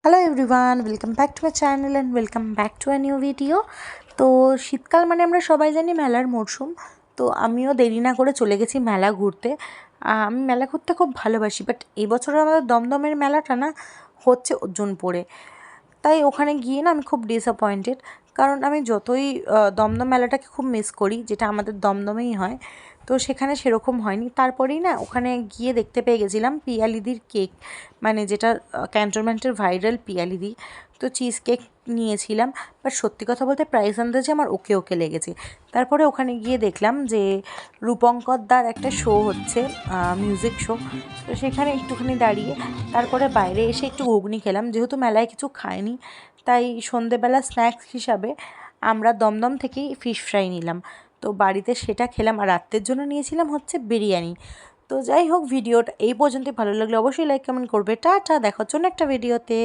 Hello everyone, welcome back to my channel and welcome back to a new video. তো শীতকাল মানে আমরা সবাই জানি মেলার মরশুম। তো আমিও দেরি না করে চলে গেছি মেলা ঘুরতে। আমি মেলা ঘুরতে খুব ভালোবাসি, বাট এবছর আমাদের দমদমের মেলাটা না হচ্ছে ওজনপুরে। তাই ওখানে গিয়ে না আমি খুব ডিসঅ্যাপয়েন্টেড, কারণ আমি যতই দমদম মেলাটাকে খুব মিস করি, যেটা আমাদের দমদমেই হয়, তো সেখানে সেরকম হয়নি। তারপরেই না ওখানে গিয়ে দেখতে পেয়ে গেছিলাম পিয়ালিদির কেক, মানে যেটা ক্যান্টনমেন্টের ভাইরাল পিয়ালিদি। তো চিজ কেক নিয়েছিলাম, বাট সত্যি কথা বলতে প্রাইস আন্দাজে আমার ওকে ওকে লেগেছে। তারপরে ওখানে গিয়ে দেখলাম যে রূপঙ্কর দার একটা শো হচ্ছে, মিউজিক শো। তো সেখানে একটুখানি দাঁড়িয়ে তারপরে বাইরে এসে একটু ঘুগনি খেলাম, যেহেতু মেলায় কিছু খাইনি। তাই সন্ধেবেলা স্ন্যাক্স হিসাবে আমরা দমদম থেকেই ফিশ ফ্রাই নিলাম। তো বাড়িতে সেটা খেলাম, আর রাত্রের জন্য নিয়েছিলাম হচ্ছে বিরিয়ানি। তো যাই হোক, ভিডিওটা এই পর্যন্ত ভালো লাগলে অবশ্যই লাইক কমেন্ট করবে। টাটা, দেখার জন্য একটা ভিডিওতে।